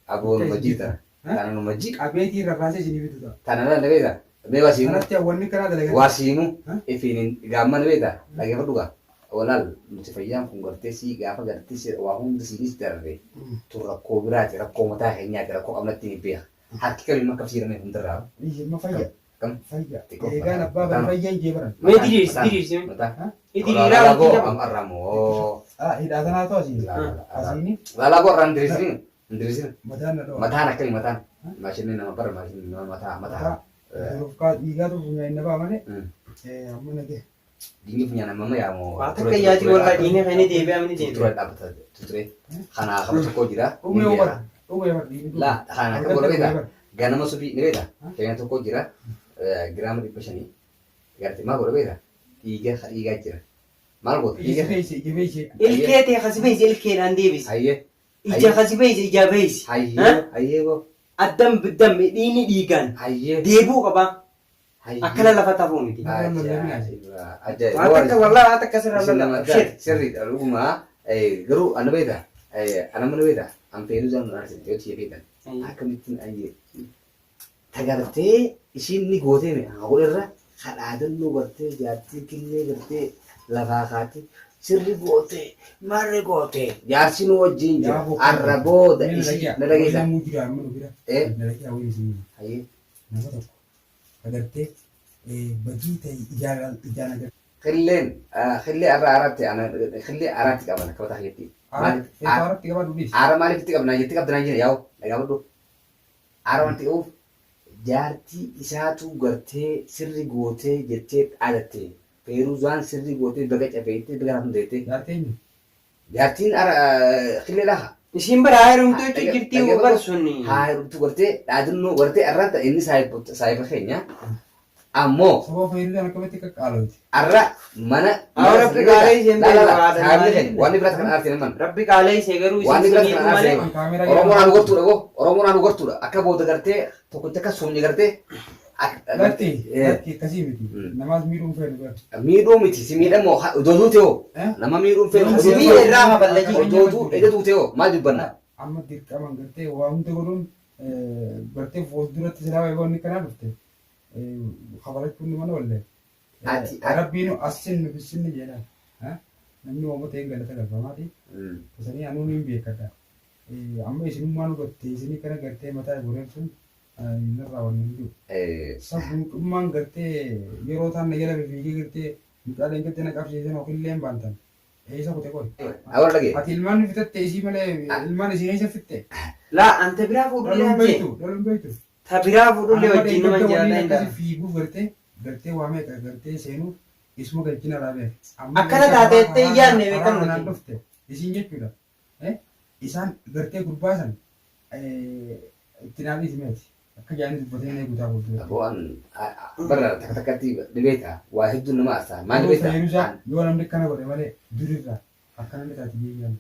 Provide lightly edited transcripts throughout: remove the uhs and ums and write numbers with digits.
Abu Majida. Tanah Majid. Abeti rafase sini bitu ta. Tanah ada beda. Bebas ini. Nanti awan ni kena ada lagi. Wasimu. Ifinin gaman beda. Lagi apa juga? Awalal mutafayam kungarte si gafa garte si wahum di sini terre. Turra kobra tera komata hanya tera ko amna tinipia. Hakikal ma kafsirane hundara. Ini ma faya. Kam faya. Ega na baba faya jebaran. Me diris sih. Mata. Itu dirau Lago am aramo. Ida sana to sini. Asini. Lago ran dirisin. Dirisin. Mata na do. Mata nak kali mata. Macam ni nama per macam ni nama mata. Rufka iga tu punya ini apa mana? Amun lagi. Dini punya nama ya mau. Atau kayak jadi orang ini kan ini dia amini dia. Tutup apa tu? Tutup. Karena kamu tu kau jira. Umi obat. Lah, karena kamu boleh beda. Gana masuk di ni beda. Jangan tu kau jira. Gram di pasal ni. Ganti mah boleh beda. Iga jira. Mal bot. Iga. Ilke teh khasbis ilke nanti bis. Aye. Ija khasbis ija bis. Aye go. Adam bedam ini diikan. Aye. Debu kaba. Akala lafa tabu miti. Aja. Atak wallah atak kasar Allah. Sirri rumah. Geru anu beda. Anak mana beda. Ampe itu jangan nasi. Dia tiap beda. Akan itu aye. Tagardee ishiin ni gootee mi hawlirra kadhaadan nu gartee jaartii killee gartee lafaa kaatee sirri gootee marri gootee jaarsi nu wajjin jira arra booda ishii na dhageessa. Hayyee. Nama tokko agartee badii ta'e ijaan agartee. Khillee araatti qaban akka bataa jetti. Araatti qaban dubbis. Ara maaliif itti qabnaa jetti qabdanaa jira yaa'u dhagaa badhu. Ara wanti ta'uuf jaartii isaatu gartee sirri gootee jettee dhaadatte feeruzaan sirri gootee baga cafeettee baga naaf hundeettee. Jaartiin khillee lafa. Isin bara hayrumtu itu jirti ubar sunni. Hayrumtu gartee dhaadannoo gartee arraata inni saayiba keenya. Ammoo. Sababa feeruzaan akkamatti qaqqaalooti. Arra mana. Rabbi qaalee isheen beeku. Waan biratti kan aartine man. Rabbi qaalee ishee garuu waan biratti kan malee. Oromoon anu gortuudha go. Oromoon anu gortuudha. Akka booda gartee tokkotti akka soomni gartee. Latti kasii miti. Namaas miidhuun feeru. Miidhuu miti si miidhamoo dootuu ta'oo. Nama miidhuun feeru. Si miidha irraa maballaji. Dootuu ejjatu ta'oo maal dubbanna. Amma dirqaman gartee waa hunda godhuun gartee fuulduratti silaa eegoonni kanaa dhufte. Khabarachuun mana wallee. Rabbiin asin nufisinni jedhan. Namni uummata hin galata galfamaati. Isanii anuun hin beekadha. Amma isinummaan gottee isinii kana gartee mataa goreen sun irraa waliin hin jiru. Sabbuudhummaan gartee yeroo isaan na jala fiigee gartee mucaaleen gartee na qabsiisan yookiillee hin baantan. Eessa kute qori. Awwaal dhagee. Ati ilmaan fitatte isii malee ilmaan isii eessa fitte. Laa ante biraa fuudhulee hante. Dhaluun beektu. Ta biraa fuudhulee wajjin nama jiraata hin dha. Fiiguu gartee waa meeqa gartee seenuu isuma galchina raabee. Akkana taateettee iyyaanne beekamu. Naan dhufte isiin jechuudha. Isaan gartee gurbaa san itti naafis meeti. Akka jaanii dubbatee na eeguutaa fuuldura. Waan barra takka takkatti dhibeeta waa hedduu nama aasaa maal dhibeeta. Yoo namni akkana godhe malee durirraa akkana ni taati jeeyyan.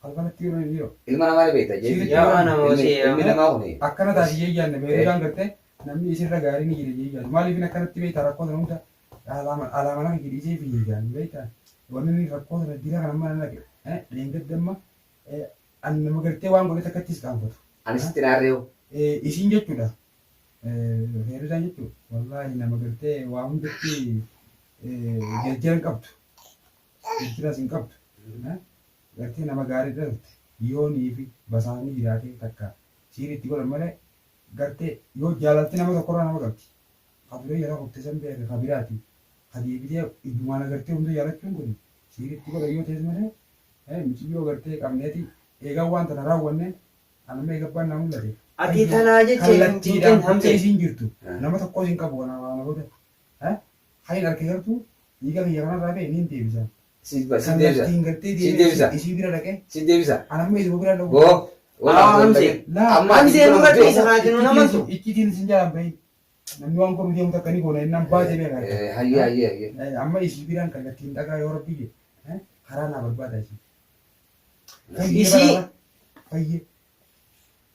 Albanatti yeroo hin jiru. Ilma namaa dhibeeta jechuudha. Yaa nama hojii ilmi namaa hune. Akkana taati jeeyyan beeruudhaan gartee namni isirra gaarii ni jira jeeyyan. Maaliif akkanatti beektaa rakkoo sana hunda alaama lafa hidhiisee fi jeeyyan beektaa. Wanni inni rakkoo sana dira kana mana naqe. Leengaddamma nama gartee waan godhe takkattis qaanfatu. Anis itti naarreewu. Isiin jechuudha. Feeruzaan jechuudha. Wallaahi nama gartee waa hundatti jajjaran qabdu. Jajjaras hin qabdu. Gartee nama gaarii dhufte yoonii fi basaanii jiraatee takka siiritti godhan malee gartee yoo jaalalti nama tokkorraa nama qabdi. Kabiree jala qoftee san beeka kabiraati. Kadeebitee iddumaan agartee hunda jaalachuun kun siiritti godhan yoo ta'es malee michiyyoo gartee qabneeti eegaa waan tana raawwanne anuma eegabbaan na mul'ate. Ati tanaa jechuun kallattiidhaan hamsa isiin jirtu nama tokko isin qabu kana booda hayin harka gartuu dhiiga biyya kanarraa ba'e ni hin deebisan. Kallattiin gartee deebisa isii bira dhaqee. Si deebisa. Anamma isii bira dhaqu. Goo. Hamsee nu gadhee isa kana kennu namantu. Iccitiin isin jalaan bahin. Namni waan kun deemu takka ni goona innaan baatee beekaa. Hayyee. Amma isii biraan kallattiin dhagaa yoo rabbi jedhe karaa naa barbaada isii. Isii. Fayyee.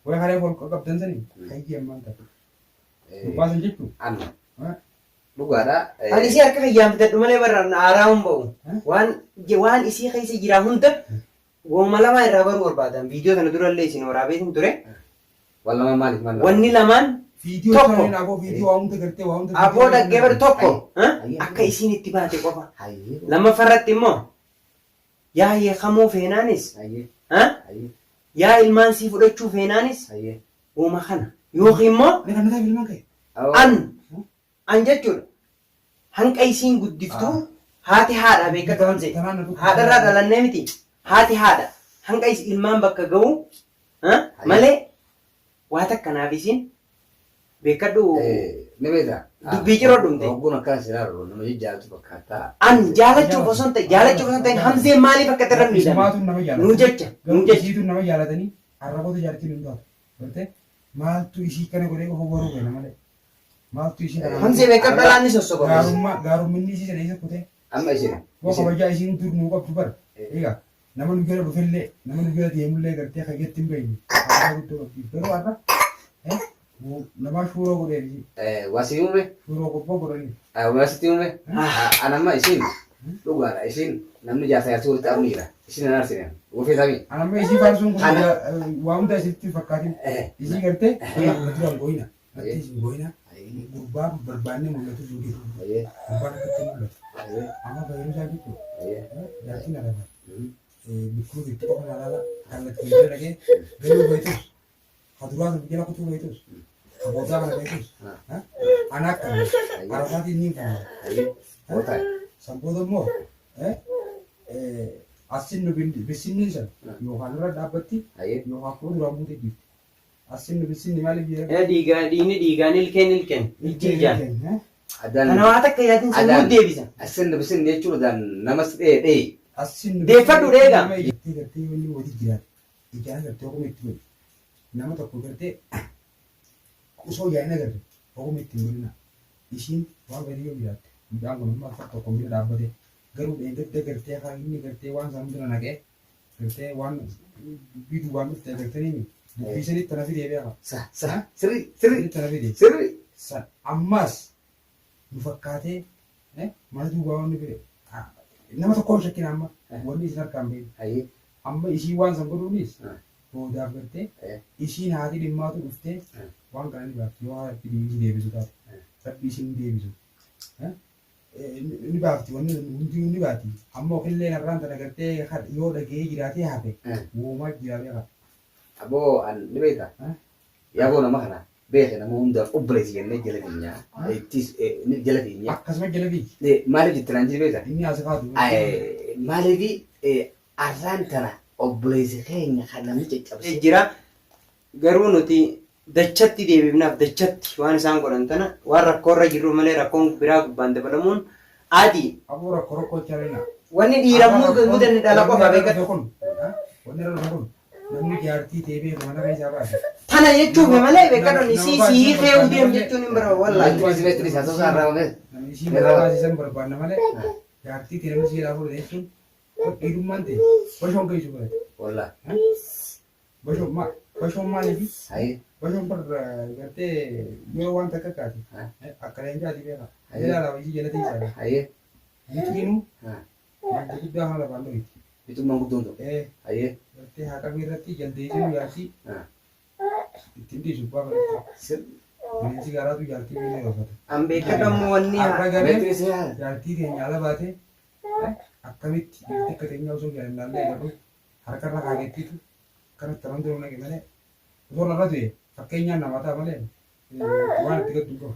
Waan haree ol qabdan sanii fayyee ammaan ta'a. Baasan jechuun. Anna. Dhugaadha. Ani isii harka fayyaan fitadhu malee barraan aaraa hin ba'u. Waan isii keessa jira hunda Wooma lama irraa baruu barbaadan viidiyoo sana durallee isin waraabeetiin ture. Wallama maaliif maal? Wanni lamaan Viidiyoo Tokko. sana aboo viidiyoo waa hunda gartee waa hunda. aboo dhaggee bar tokko Ayye. akka isiin itti baate qofa. Hayyee. Lamaffarratti immoo yaa yeekamuu feenaanis Hayyee. Hayyee. yaa ilmaan sii fudhachuu feenaanis Hayyee. wooma kana yookiin immoo Ni kan nuti filmaan ka'e. an jechuudha hanqa isiin guddiftuu haati haadha beekatu hamse haadharraa dhalannee miti haati haadha hanqa ilmaan bakka ga'u malee waa takkanaaf isiin beekadhu Ni beektaa? Dubbii jiroo dhumte. Ogguun akkaan si ilaalu nama jaalatu fakkaataa. an jaalachuuf osoo hin ta'in hamseen maaliif akka irra miidhame Maatuun nama jaalata. nuu jecha Isiituun nama jaalatanii arraboota jaalatiin hin taatu. Gartee maaltu isii kana godhee qofa boruu kenna malee. Maaltu isii kana. hamsee beekadhu dhalaanni sossoba Gaarumminni isii sana isa kutee. Amma isheen. Waa kabajaa isiin dur nuu qabdu bara. Egaa nama nu bira dhufellee nama nu bira deemullee gartee kayyatti hin beekne. Haala guddoo qabdi. Garuu har'a nama shuuroo godhee fi Wasii uume. shuuroo qophoo godhanii. Wasitti uume. Anamma isheen dhugaadha. Isheen namni jaarsa jaarsi walitti armiidha. Isheen hin arsine. Wofee samii. Anamma isii faarsuun kun waa hunda isitti fakkaatin. Isii gartee duraan gooyina. Natti isin gooyina. Gurbaa barbaannee mul'atu sun jiru. Hayyee. Gurbaan akkatti mul'atu. Hayyee. Amma fayyaduu isaa jechuudha. Hayyee. Jaartiin araba. Bikkuu itti qofa alaala kallattii bira dhagee galuu beekus. Haduraa sana jala kutuu beekus. Kabootaa kana beekus. Anaa akkana. Arafaatiin ni kana. Hayyee. Bootaa. Sanboota immoo asin nu bisinni san yookaan irra dhaabbatti Hayyee. yookaan koo duraan buutee jirti. Asin nu bisinni maaliif jira? dhiigaan ilkeen ijjiijaan Adaan. kana waa takka yaatiin sun nuuf deebisa Asin bisin jechuudha namas dhee. Asin Deeffadhu dheegaa. Gartee gartee wanni waliin jiraatu. Ijaan gartee akkuma itti godhu. Nama tokko gartee osoo yaa'ina gartee akkuma itti godhina. Ishiin waan gadii yoo jiraatte midhaan kun amma akka tokko bira dhaabbate garuu dheengatti gartee haa inni gartee waan sana bira naqee gartee waan bituu waan dhufte gartanii dubbii sanitti tana fidee beeka. Sirri. Sanitti tana fidee. Sirri. Ammas nu fakkaatee mana duubaa waan nu fide nama tokkoon shakkina amma wanni isin harkaan beeku. Hayyee. Amma ishii waan san godhuunis boodaaf gartee ishiin haati dhimmaatu dhuftee waan kana ni baafti yoo haati ishii deebisu taate rabbi ishiin deebisu ni baafti wanni hundi ni baati amma okillee narraan tana gartee yoo dhagee jiraatee hafe woomaa jiraatee hafe. Aboo an ni beektaa? Yaaboo nama kana beeke nama hunda obboleessi jennee jala keenyaa. Ittis jala keenyaa. Akkasuma jala biyyi Maaliif jettinaan jiri beektaa? inni as kaatu. Maaliif arraan tana obboleessi keenya kan namni caccabse. jira garuu nuti dachatti deebifnaaf dachatti waan isaan godhan tana waan rakkoorra jirru malee rakkoon biraa gubbaan dabalamuun adii Abuura korokkoo chalina. wanni dhiiramuu guutanni dhala qofa beekatu Wanni irra kun namni jaartii deebee mana keessaa baase. tana jechuuf malee beekadhu sii fe'uu deemu jechuun hin bara wallaahi Wanti simeetiris haa ta'u irraa oomishee. Namni ishii mana baasisan barbaanna malee jaartii ta'e namni ishee dhaabuu jechuun dhiirummaan ta'e bashoon geessu godhate. Wallaa. Bashoon maaliifi? Hayyee. Bashoon gartee yoo waan takka kaate akka leencaati beeka. Ilaalaa ishii jala teessaa. Hayyee. Mitiinuu madda guddaa haala baalloo itti. Bitummaan guddoon ta'u. Hayyee. Gartee haa qabee irratti jaldeessiin jaartii ittiin dhiisu baafata. Sirri. Bineensi gaaraatu jaartii biyya roofata. an beekadhu ammoo wanni Har'a garee Meetiris yaa. jaartii keenya ala baatee akkamitti dhiirti akka teenyaa osoo jaalannaallee jedhu harkarra kaagettiitu kanatti tapham turuu naqe malee osoo narra du'e fakkeenyaan namaa ta'a malee waan itti gaddu qabu.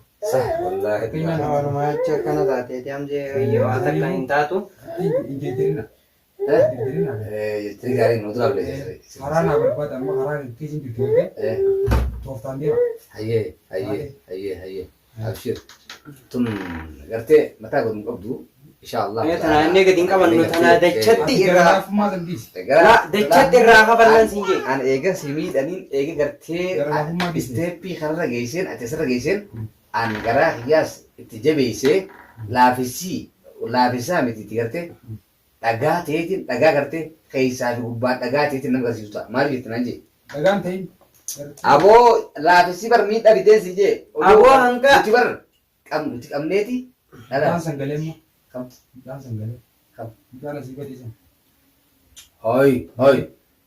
Wallaahi. walumaa jecha akkana taateeti amjee waa takka hin taatu Hin jeeddirina. Jeeddirina. Jettiri gaarii nu dura bilee. Karaa naa barbaada amma karaa keessa hin jirtu illee tooftaan deema. Hayyee. Abshir. Tun gartee mataa godhu qabdu. Inshaallah. tana inni gadi hin qabannu tana dachatti irraa Garaafummaa dandiisi. dachatti irraa kaballan siin jee An eega si miidhaniin eega gartee isteeppii kanarra geesseen ati asirra geesseen an garaa hiyyaas itti jabeessee laafisaa miti itti gartee dhagaa ta'eetiin dhagaa gartee keessaa fi gubbaan dhagaa ta'eetiin nama agarsiisu ta'a. Maaliif jettinaan jee? Dhagaan ta'in. Aboo laafisii bar miidhaa biteensi jee. Aboo hanga. Nuti bar nuti qabneeti. Midhaan sangalee immoo. Kam? Midhaan sangalee. Kam? Midhaan asii badiisan. Hoi.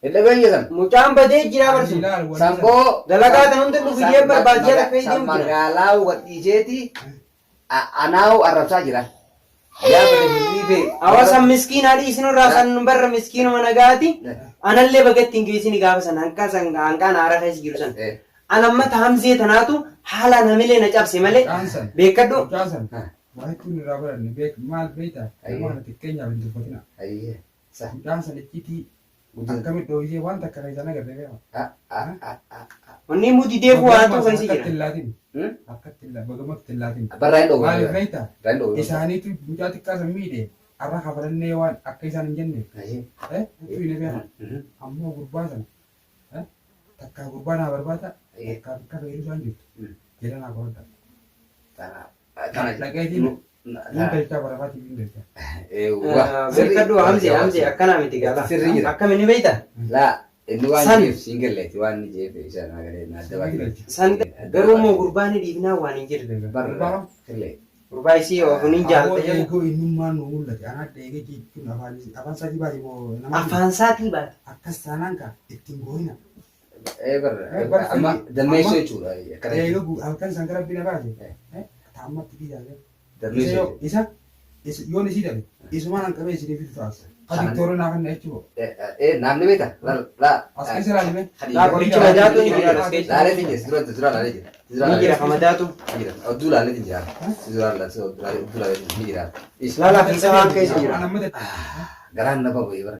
Illa bayya san. Mucaan badee jira barsu. Samboo. Dalagaa tan hundi dhufiyyee barbaachee akka San iyyuu jira. magaalaa wadhiiseeti anaawu arrabsaa jira. Gaafa deebiifee. Hawaasa miskiinaa dhiisinurraa san barra miskiinuma nagaati. Anallee bagatti ingiliisiin gaafa san hanqaan haara keessa jiru san. Anamma taamsee tanaatu haala namilee na cabse malee beekadhu. Waanti nurraa baranne maal beektaa? Nama xiqqeenyaaf hin tuffatina. Mucaan sana icciitii akkamitti dhoohisee waan takka na isaan agarree beekama. Wanni muti deefu waan ta'u kan si Akkatti jira. hin laatin. Akkatti hin laatin. Bagamatti hin laatin. Barraa hin dhoobu. Maaliif beektaa? Barraa hin dhoobu. Isaaniitu mucaa xiqqaa san miidhe arra kafalannee waan akka isaan hin jenne. Utuu hin beekama. Ammoo gurbaa sana takkaa gurbaa naa barbaada. Takkaa bakka fayyadu isaan jirtu. Jedha naa qoradha. Dhaqeetiin hin galchaa barafaatiif hin galchaa. Beekadhu hamzee akkanaa miti gaafa. Sirrii jira. Akkamiin ni beektaa? Laa inni waan San. jireef siin galleeti waan inni jeefe isa nagalee naadda baay'ee. San garuu immoo gurbaan dhiibnaa waan hin jirre. Barraa killee. Gurbaa isii ofuun hin jaalata jedhu. Eegoo innummaan nu mul'ate. Anaa dheegee jechuun afaan sadii baate moo nama. Afaan isaatii baate. Akkas taanaan ka ittiin gooyina. Barraa amma dammeessoo jechuudha. Eegoo halkan isaan gara bina baate. Taammatti biyyaalee. Dammeessoo. Isa yoon isii dhabe isumaan hanqabee isinii fitu taas. Adiktooroo naa kanna jechuudha. Naamni beektaa? Laa. As keessa ilaalimee. Laa qoricha madaatu ni jira as keessa. Laalee hin jees dura laalee jira. Ni jira ka madaatu. Jira. Odduu laalee hin jira. Dura laalee odduu laalee hin jira. Laalaa fi isa waan keessa jira. Anamma Garaan na babu bara.